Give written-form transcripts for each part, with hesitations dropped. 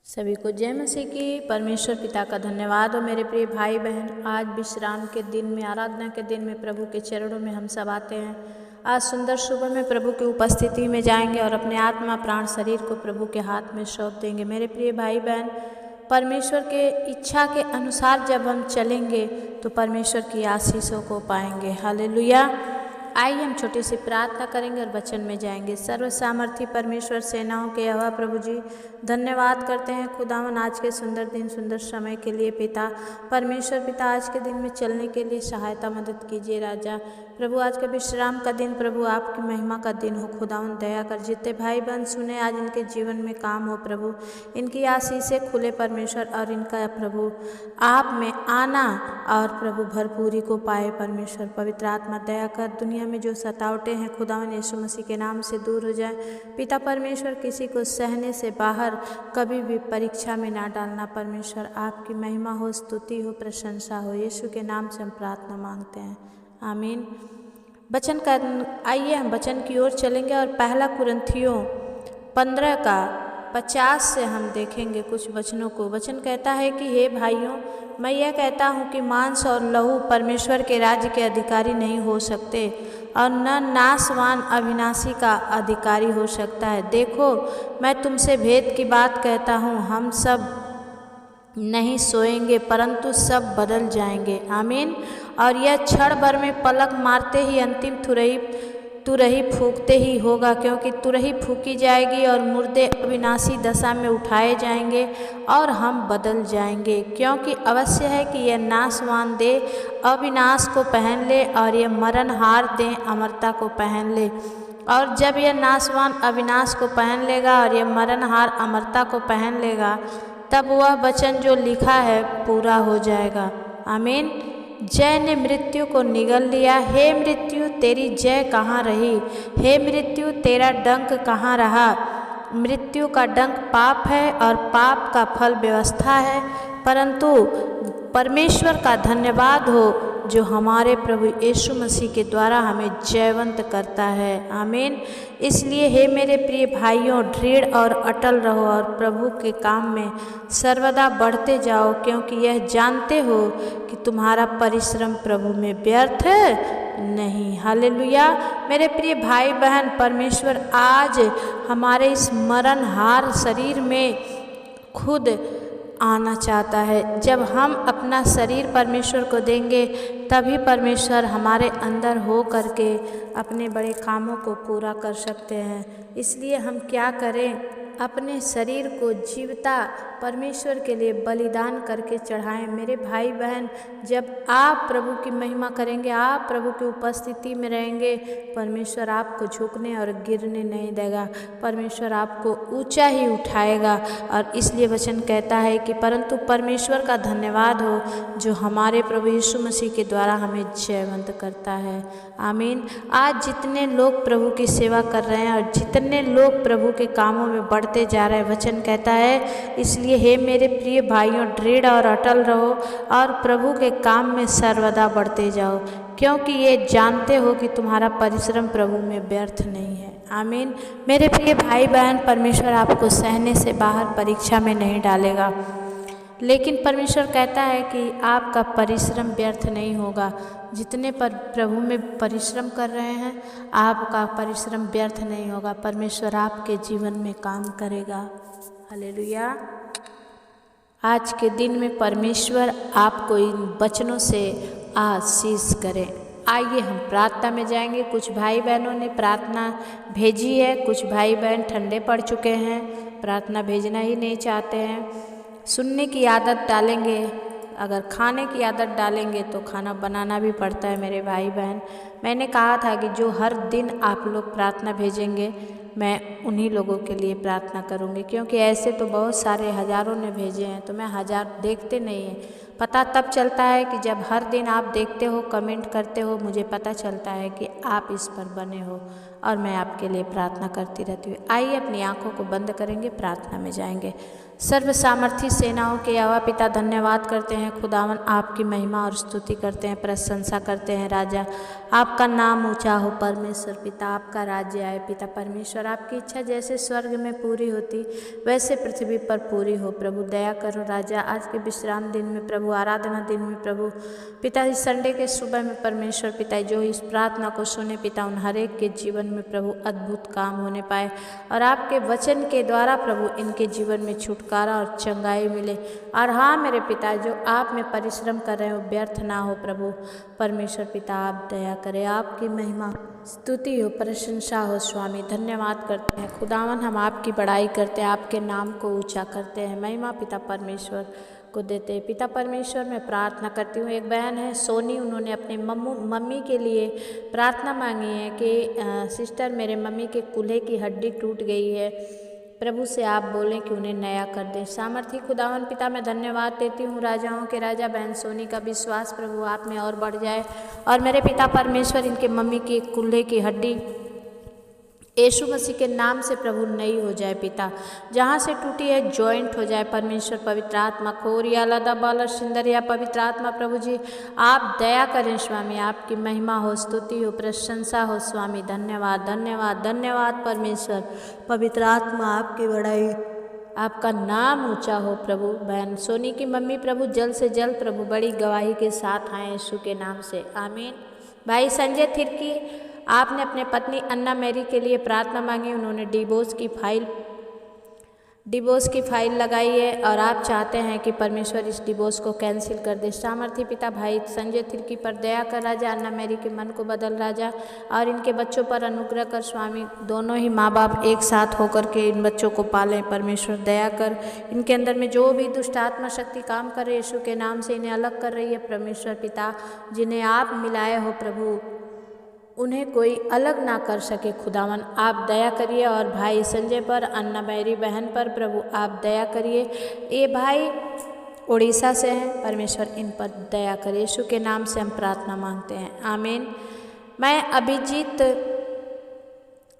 सभी को जय मसीह की। परमेश्वर पिता का धन्यवाद हो। मेरे प्रिय भाई बहन, आज विश्राम के दिन में, आराधना के दिन में प्रभु के चरणों में हम सब आते हैं। आज सुंदर सुबह में प्रभु की उपस्थिति में जाएंगे और अपने आत्मा प्राण शरीर को प्रभु के हाथ में सौंप देंगे। मेरे प्रिय भाई बहन, परमेश्वर के इच्छा के अनुसार जब हम चलेंगे तो परमेश्वर की आशीषों को पाएंगे। हालेलुया। आइए हम छोटी सी प्रार्थना करेंगे और वचन में जाएंगे। सर्व सामर्थी परमेश्वर सेनाओं के यहोवा प्रभु जी, धन्यवाद करते हैं खुदावन आज के सुंदर दिन, सुंदर समय के लिए। पिता परमेश्वर पिता, आज के दिन में चलने के लिए सहायता मदद कीजिए। राजा प्रभु, आज का विश्राम का दिन प्रभु आपकी महिमा का दिन हो। खुदावन दया कर, जितने भाई बहन सुने आज इनके जीवन में काम हो प्रभु, इनकी आशीषें खुले परमेश्वर, और इनका प्रभु आप में आना और प्रभु भरपूरी को पाए परमेश्वर। पवित्र आत्मा दया कर, दुनिया में जो सतावटें हैं खुदावन यीशु मसीह के नाम से दूर हो जाए। पिता परमेश्वर, किसी को सहने से बाहर कभी भी परीक्षा में ना डालना परमेश्वर। आपकी महिमा हो, स्तुति हो, प्रशंसा हो। यीशु के नाम से हम प्रार्थना मांगते हैं, आमीन। वचन का आइए हम वचन की ओर चलेंगे और पहला कुरिन्थियों 15 का 50 से हम देखेंगे कुछ वचनों को। वचन कहता है कि हे भाइयों, मैं यह कहता हूँ कि मांस और लहू परमेश्वर के राज्य के अधिकारी नहीं हो सकते, और न नाशवान अविनाशी का अधिकारी हो सकता है। देखो, मैं तुमसे भेद की बात कहता हूँ, हम सब नहीं सोएंगे परंतु सब बदल जाएंगे। आमीन। और यह क्षण भर में पलक मारते ही अंतिम तुरही फूंकते ही होगा, क्योंकि तुरही फूंकी जाएगी और मुर्दे अविनाशी दशा में उठाए जाएंगे और हम बदल जाएंगे। क्योंकि अवश्य है कि यह नाशवान देह अविनाश को पहन ले और यह मरणहार देह अमरता को पहन ले। और जब यह नाशवान अविनाश को पहन लेगा और यह मरणहार अमरता को पहन लेगा, तब वह वचन जो लिखा है पूरा हो जाएगा। आमीन। जय ने मृत्यु को निगल लिया। हे मृत्यु, तेरी जय कहाँ रही? हे मृत्यु, तेरा डंक कहाँ रहा? मृत्यु का डंक पाप है और पाप का फल व्यवस्था है, परंतु परमेश्वर का धन्यवाद हो जो हमारे प्रभु यीशु मसीह के द्वारा हमें जयवंत करता है। आमीन। इसलिए हे मेरे प्रिय भाइयों, दृढ़ और अटल रहो और प्रभु के काम में सर्वदा बढ़ते जाओ, क्योंकि यह जानते हो कि तुम्हारा परिश्रम प्रभु में व्यर्थ नहीं। हालेलुया। मेरे प्रिय भाई बहन, परमेश्वर आज हमारे इस मरणहार शरीर में खुद आना चाहता है। जब हम अपना शरीर परमेश्वर को देंगे, तभी परमेश्वर हमारे अंदर हो करके अपने बड़े कामों को पूरा कर सकते हैं। इसलिए हम क्या करें? अपने शरीर को जीवता परमेश्वर के लिए बलिदान करके चढ़ाएं। मेरे भाई बहन, जब आप प्रभु की महिमा करेंगे, आप प्रभु की उपस्थिति में रहेंगे, परमेश्वर आपको झुकने और गिरने नहीं देगा। परमेश्वर आपको ऊंचा ही उठाएगा। और इसलिए वचन कहता है कि परंतु परमेश्वर का धन्यवाद हो जो हमारे प्रभु यीशु मसीह के द्वारा हमें जयवंत करता है। आमीन। आज जितने लोग प्रभु की सेवा कर रहे हैं और जितने लोग प्रभु के कामों में बढ़ते जा रहे हैं, वचन कहता है, इसलिए हे मेरे प्रिय भाइयों, दृढ़ और अटल रहो और प्रभु के काम में सर्वदा बढ़ते जाओ, क्योंकि ये जानते हो कि तुम्हारा परिश्रम प्रभु में व्यर्थ नहीं है। आमीन। मेरे प्रिय भाई बहन, परमेश्वर आपको सहने से बाहर परीक्षा में नहीं डालेगा, लेकिन परमेश्वर कहता है कि आपका परिश्रम व्यर्थ नहीं होगा। जितने पर प्रभु में परिश्रम कर रहे हैं, आपका परिश्रम व्यर्थ नहीं होगा। परमेश्वर आपके जीवन में काम करेगा। हालेलुया। आज के दिन में परमेश्वर आपको इन वचनों से आशीष करे। आइए हम प्रार्थना में जाएंगे। कुछ भाई बहनों ने प्रार्थना भेजी है, कुछ भाई बहन ठंडे पड़ चुके हैं, प्रार्थना भेजना ही नहीं चाहते हैं। सुनने की आदत डालेंगे, अगर खाने की आदत डालेंगे तो खाना बनाना भी पड़ता है। मेरे भाई बहन, मैंने कहा था कि जो हर दिन आप लोग प्रार्थना भेजेंगे, मैं उन्हीं लोगों के लिए प्रार्थना करूंगी, क्योंकि ऐसे तो बहुत सारे हज़ारों ने भेजे हैं, तो मैं हज़ार देखते नहीं हैं। पता तब चलता है कि जब हर दिन आप देखते हो, कमेंट करते हो, मुझे पता चलता है कि आप इस पर बने हो और मैं आपके लिए प्रार्थना करती रहती हूँ। आइए अपनी आंखों को बंद करेंगे, प्रार्थना में जाएंगे। सर्व सामर्थी सेनाओं के यहोवा पिता धन्यवाद करते हैं खुदावन, आपकी महिमा और स्तुति करते हैं, प्रशंसा करते हैं राजा। आपका नाम ऊंचा हो परमेश्वर पिता, आपका राज्य आए पिता परमेश्वर। आपकी इच्छा जैसे स्वर्ग में पूरी होती वैसे पृथ्वी पर पूरी हो प्रभु। दया करो राजा, आज के विश्राम दिन में प्रभु, आराधना दिन में प्रभु पिता, इस संडे के सुबह में परमेश्वर पिता जो इस प्रार्थना को सुने पिता, उन हर एक के जीवन में प्रभु अद्भुत काम होने पाए और आपके वचन के द्वारा प्रभु इनके जीवन में छुटकारा और चंगाई मिले। और हाँ मेरे पिता, जो आप में परिश्रम कर रहे हो व्यर्थ ना हो प्रभु परमेश्वर पिता, आप दया करें। आपकी महिमा स्तुति हो, प्रशंसा हो स्वामी। धन्यवाद करते हैं खुदावन, हम आपकी बड़ाई करते हैं, आपके नाम को ऊंचा करते हैं, महिमा पिता परमेश्वर को देते हैं। पिता परमेश्वर मैं प्रार्थना करती हूँ, एक बहन है सोनी, उन्होंने अपने मम्मी के लिए प्रार्थना मांगी है कि सिस्टर मेरे मम्मी के कूल्हे की हड्डी टूट गई है, प्रभु से आप बोलें कि उन्हें नया कर दें। सामर्थी खुदावन पिता मैं धन्यवाद देती हूँ, राजाओं के राजा बहन सोनी का विश्वास प्रभु आप में और बढ़ जाए और मेरे पिता परमेश्वर इनके मम्मी की कूल्हे की हड्डी यीशु मसीह के नाम से प्रभु नई हो जाए पिता, जहाँ से टूटी है जॉइंट हो जाए परमेश्वर। पवित्र आत्मा खोरिया लदा बाला सुंदरिया, पवित्र आत्मा प्रभु जी आप दया करें स्वामी, आपकी महिमा हो, स्तुति हो, प्रशंसा हो स्वामी। धन्यवाद धन्यवाद धन्यवाद परमेश्वर। पवित्र आत्मा आपकी बड़ाई, आपका नाम ऊंचा हो प्रभु। बहन सोनी की मम्मी प्रभु जल्द से जल्द प्रभु बड़ी गवाही के साथ आए यीशु के नाम से, आमीन। भाई संजय थिरकी, आपने अपने पत्नी अन्ना मैरी के लिए प्रार्थना मांगी, उन्होंने डिवोर्स की फाइल लगाई है और आप चाहते हैं कि परमेश्वर इस डिवोर्स को कैंसिल कर दे। सामर्थी पिता भाई संजय थिरकी पर दया कर राजा, अन्ना मैरी के मन को बदल राजा और इनके बच्चों पर अनुग्रह कर स्वामी। दोनों ही माँ बाप एक साथ होकर के इन बच्चों को पालें परमेश्वर, दया कर। इनके अंदर में जो भी दुष्ट आत्मा शक्ति काम कर रही है यीशु के नाम से इन्हें अलग कर रही है परमेश्वर पिता, जिन्हें आप मिलाए हो प्रभु उन्हें कोई अलग ना कर सके खुदावन, आप दया करिए। और भाई संजय पर, अन्ना मैरी बहन पर प्रभु आप दया करिए। ये भाई उड़ीसा से हैं परमेश्वर, इन पर दया करिए, यीशु के नाम से हम प्रार्थना मांगते हैं, आमीन। मैं अभिजीत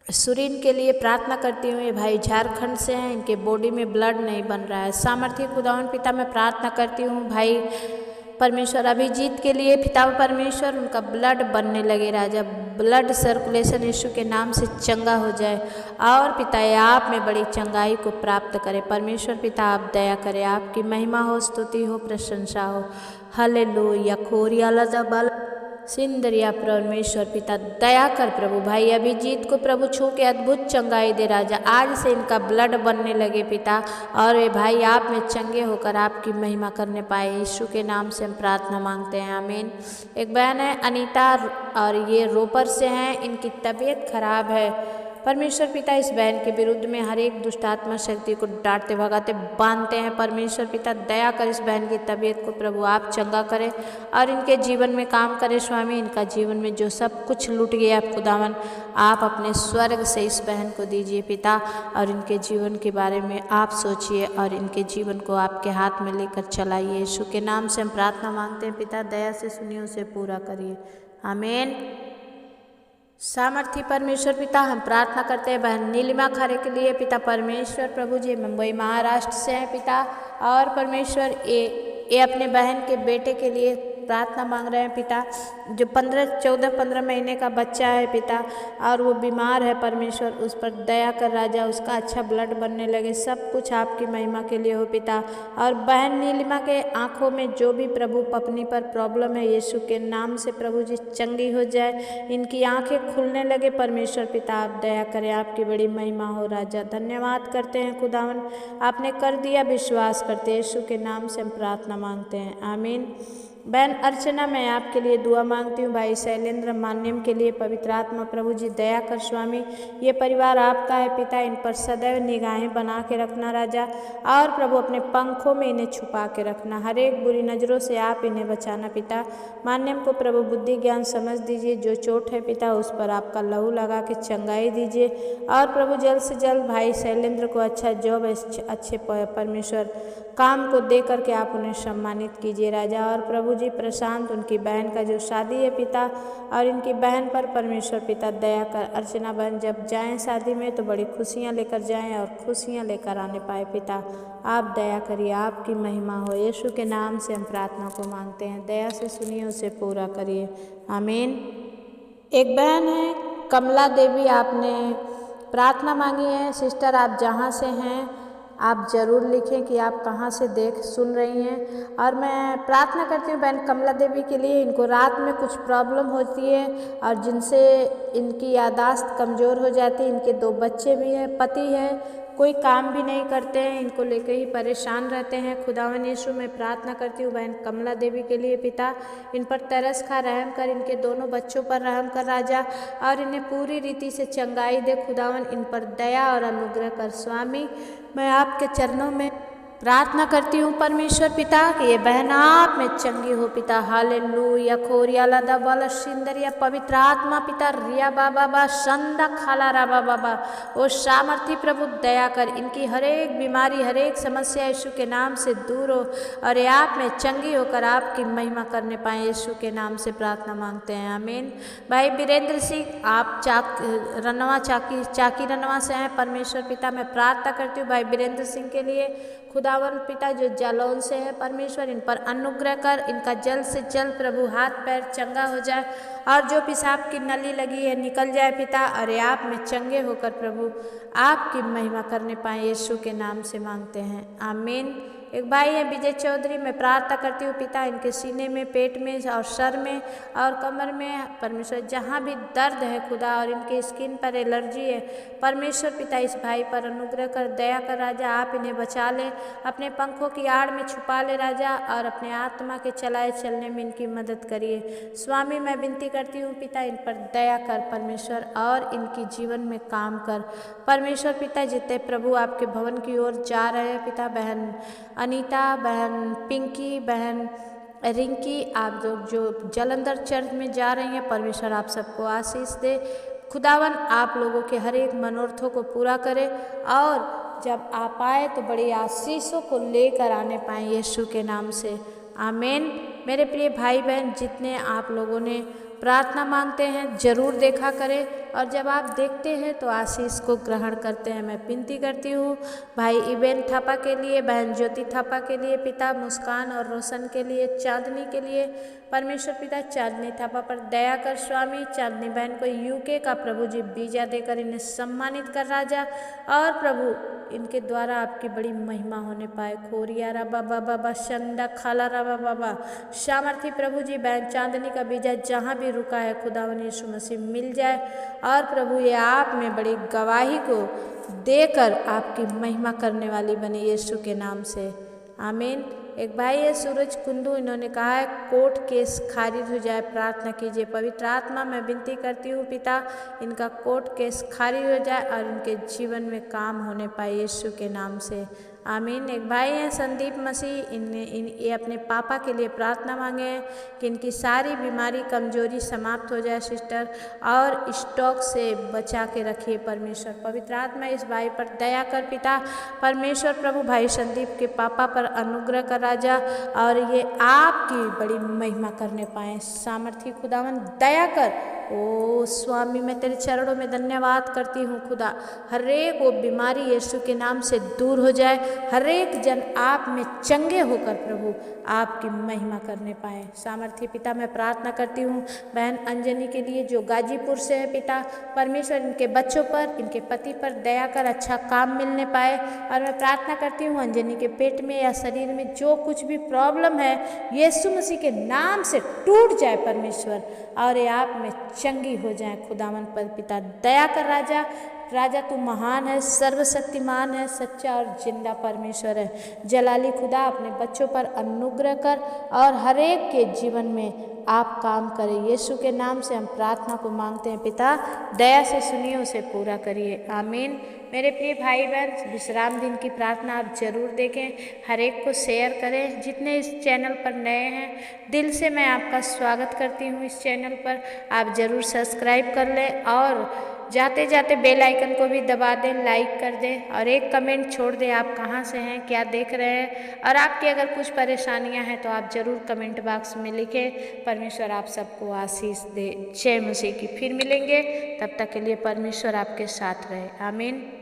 सुरीन के लिए प्रार्थना करती हूँ, ये भाई झारखंड से हैं, इनके बॉडी में ब्लड नहीं बन रहा है। सामर्थ्य खुदावन पिता मैं प्रार्थना करती हूँ भाई परमेश्वर अभिजीत के लिए, पिता परमेश्वर उनका ब्लड बनने लगे राजा, ब्लड सर्कुलेशन यीशु के नाम से चंगा हो जाए और पिता आप में बड़ी चंगाई को प्राप्त करें परमेश्वर पिता, आप दया करें, आपकी महिमा हो, स्तुति हो, प्रशंसा हो। हालेलुया खोरिया लदा बाल सिंदरिया परमेश्वर पिता दया कर प्रभु भाई अभिजीत को प्रभु छू के अद्भुत चंगाई दे राजा, आज से इनका ब्लड बनने लगे पिता और ये भाई आप में चंगे होकर आपकी महिमा करने पाए, यीशु के नाम से हम प्रार्थना मांगते हैं, आमीन। एक बहन है अनीता और ये रोपर से हैं, इनकी तबीयत खराब है परमेश्वर पिता, इस बहन के विरुद्ध में हर एक दुष्ट आत्मा शक्ति को डांटते भगाते बांधते हैं परमेश्वर पिता, दया कर इस बहन की तबीयत को प्रभु आप चंगा करें और इनके जीवन में काम करें स्वामी। इनका जीवन में जो सब कुछ लूट गया खुदावन आप अपने स्वर्ग से इस बहन को दीजिए पिता और इनके जीवन के बारे में आप सोचिए और इनके जीवन को आपके हाथ में लेकर चलाइए, यीशु के नाम से हम प्रार्थना मांगते हैं पिता, दया से सुनिए उसे पूरा करिए, आमीन। सामर्थी परमेश्वर पिता हम प्रार्थना करते हैं बहन नीलिमा खारे के लिए पिता परमेश्वर प्रभु जी मुंबई महाराष्ट्र से हैं पिता और परमेश्वर ये अपने बहन के बेटे के लिए प्रार्थना मांग रहे हैं पिता, जो 14-15 महीने का बच्चा है पिता और वो बीमार है परमेश्वर, उस पर दया कर राजा, उसका अच्छा ब्लड बनने लगे, सब कुछ आपकी महिमा के लिए हो पिता। और बहन नीलिमा के आँखों में जो भी प्रभु पपनी पर प्रॉब्लम है यीशु के नाम से प्रभु जी चंगी हो जाए, इनकी आँखें खुलने लगे परमेश्वर पिता, आप दया करें, आपकी बड़ी महिमा हो राजा। धन्यवाद करते हैं खुदावन, आपने कर दिया, विश्वास करते हैं, यीशु के नाम से हम प्रार्थना मांगते हैं, आमीन। बहन अर्चना मैं आपके लिए दुआ मांगती हूँ, भाई शैलेंद्र मान्यम के लिए पवित्र आत्मा प्रभु जी दया कर स्वामी, ये परिवार आपका है पिता, इन पर सदैव निगाहें बना के रखना राजा और प्रभु अपने पंखों में इन्हें छुपा के रखना, हर एक बुरी नज़रों से आप इन्हें बचाना पिता। मान्यम को प्रभु बुद्धि ज्ञान समझ दीजिए, जो चोट है पिता उस पर आपका लहू लगा के चंगाई दीजिए और प्रभु जल्द से जल्द भाई शैलेंद्र को अच्छा जॉब, अच्छे परमेश्वर काम को दे करके आप उन्हें सम्मानित कीजिए राजा और प्रभु जी प्रशांत उनकी बहन का जो शादी है पिता, और इनकी बहन पर परमेश्वर पिता दया कर। अर्चना बहन जब जाएं शादी में तो बड़ी खुशियां लेकर जाएं और खुशियां लेकर आने पाए पिता। आप दया करिए, आपकी महिमा हो। यीशु के नाम से हम प्रार्थना को मांगते हैं, दया से सुनिए, उसे पूरा करिए, आमीन। एक बहन है कमला देवी, आपने प्रार्थना मांगी है। सिस्टर आप जहाँ से हैं आप ज़रूर लिखें कि आप कहाँ से देख सुन रही हैं। और मैं प्रार्थना करती हूँ बहन कमला देवी के लिए। इनको रात में कुछ प्रॉब्लम होती है और जिनसे इनकी याददाश्त कमज़ोर हो जाती है। इनके 2 बच्चे भी हैं, पति है, कोई काम भी नहीं करते हैं, इनको लेकर ही परेशान रहते हैं। खुदावन यीशु मैं प्रार्थना करती हूँ बहन कमला देवी के लिए पिता, इन पर तरस खा रहम कर, इनके दोनों बच्चों पर रहम कर राजा, और इन्हें पूरी रीति से चंगाई दे खुदावन। इन पर दया और अनुग्रह कर स्वामी। मैं आपके चरणों में प्रार्थना करती हूँ परमेश्वर पिता कि ये बहन आप में चंगी हो पिता। हालेलुया। खोरिया लदा बाला सिंदरिया पवित्र आत्मा पिता रिया बाबा बा संदा खाला राबा बाबा, ओ सामर्थी प्रभु दया कर, इनकी हर एक बीमारी हर एक समस्या यीशु के नाम से दूर हो और ये आप में चंगी होकर आपकी महिमा करने पाए। यीशु के नाम से प्रार्थना मांगते हैं, आमीन। भाई वीरेंद्र सिंह आप चाकी रनवा से हैं परमेश्वर पिता। मैं प्रार्थना करती हूँ भाई वीरेंद्र सिंह के लिए खुदावन पिता, जो जालौन से है परमेश्वर, इन पर अनुग्रह कर, इनका जल्द से जल्द प्रभु हाथ पैर चंगा हो जाए और जो पेशाब की नली लगी है निकल जाए पिता, और आप में चंगे होकर प्रभु आपकी महिमा करने पाए। यीशु के नाम से मांगते हैं, आमीन। एक भाई है विजय चौधरी, मैं प्रार्थना करती हूँ पिता, इनके सीने में, पेट में और सर में और कमर में परमेश्वर जहाँ भी दर्द है खुदा, और इनके स्किन पर एलर्जी है परमेश्वर पिता, इस भाई पर अनुग्रह कर, दया कर राजा। आप इन्हें बचा ले, अपने पंखों की आड़ में छुपा ले राजा, और अपने आत्मा के चलाए चलने में इनकी मदद करिए स्वामी। मैं विनती करती हूँ पिता, इन पर दया कर परमेश्वर, और इनकी जीवन में काम कर परमेश्वर पिता। जितने प्रभु आपके भवन की ओर जा रहे हैं पिता, बहन अनीता, बहन पिंकी, बहन रिंकी, आप जो जलंधर चर्च में जा रही हैं परमेश्वर आप सबको आशीष दे खुदावन। आप लोगों के हर एक मनोरथों को पूरा करे, और जब आप आए तो बड़ी आशीषों को लेकर आने पाए यीशु के नाम से, आमीन। मेरे प्रिय भाई बहन, जितने आप लोगों ने प्रार्थना मांगते हैं जरूर देखा करें, और जब आप देखते हैं तो आशीष को ग्रहण करते हैं। मैं विनती करती हूँ भाई इबेन थापा के लिए, बहन ज्योति थापा के लिए पिता, मुस्कान और रोशन के लिए, चांदनी के लिए परमेश्वर पिता, चांदनी थापा पर दया कर स्वामी। चांदनी बहन को यूके का प्रभु जी वीजा देकर इन्हें सम्मानित कर राजा, और प्रभु इनके द्वारा आपकी बड़ी महिमा होने पाए। खोरिया राबा बाबा बा शंदा खाला राबा बाबा, सामर्थी प्रभु जी बहन चांदनी का वीजा जहाँ भी रुका है खुदावन यीशु मसीह मिल जाए, और प्रभु ये आप में बड़ी गवाही को देकर आपकी महिमा करने वाली बने यीशु के नाम से, आमीन। एक भाई है सूरज कुंदू, इन्होंने कहा है कोर्ट केस खारिज हो जाए, प्रार्थना कीजिए पवित्र आत्मा। मैं विनती करती हूँ पिता, इनका कोर्ट केस खारिज हो जाए और इनके जीवन में काम होने पाए यीशु के नाम से, आमीन। एक भाई हैं संदीप मसीह, ये अपने पापा के लिए प्रार्थना मांगे हैं कि इनकी सारी बीमारी कमजोरी समाप्त हो जाए सिस्टर, और स्ट्रोक से बचा के रखिए परमेश्वर। पवित्र आत्मा इस भाई पर दया कर पिता परमेश्वर प्रभु, भाई संदीप के पापा पर अनुग्रह कर राजा, और ये आपकी बड़ी महिमा करने पाए। सामर्थी खुदावन दया कर, ओ स्वामी मैं तेरे चरणों में धन्यवाद करती हूँ खुदा। हर एक वो बीमारी यीशु के नाम से दूर हो जाए, हर एक जन आप में चंगे होकर प्रभु आपकी महिमा करने पाए। सामर्थी पिता मैं प्रार्थना करती हूँ बहन अंजनी के लिए जो गाजीपुर से है पिता, परमेश्वर इनके बच्चों पर, इनके पति पर दया कर, अच्छा काम मिलने पाए। और मैं प्रार्थना करती हूँ अंजनी के पेट में या शरीर में जो कुछ भी प्रॉब्लम है यीशु मसीह के नाम से टूट जाए परमेश्वर, और ये आप में चंगी हो जाए खुदावन पर पिता दया कर राजा। राजा तू महान है, सर्वशक्तिमान है, सच्चा और जिंदा परमेश्वर है। जलाली खुदा अपने बच्चों पर अनुग्रह कर और हर एक के जीवन में आप काम करें। यीशु के नाम से हम प्रार्थना को मांगते हैं पिता, दया से सुनिए, उसे पूरा करिए, आमीन। मेरे प्रिय भाई बहन, विश्राम दिन की प्रार्थना आप जरूर देखें, हर एक को शेयर करें। जितने इस चैनल पर नए हैं दिल से मैं आपका स्वागत करती हूँ। इस चैनल पर आप ज़रूर सब्सक्राइब कर लें और जाते जाते बेल आइकन को भी दबा दें, लाइक कर दें और एक कमेंट छोड़ दें आप कहाँ से हैं, क्या देख रहे हैं, और आपकी अगर कुछ परेशानियां हैं तो आप ज़रूर कमेंट बॉक्स में लिखें। परमेश्वर आप सबको आशीष दे। जय मसीह की। फिर मिलेंगे, तब तक के लिए परमेश्वर आपके साथ रहे। आमीन।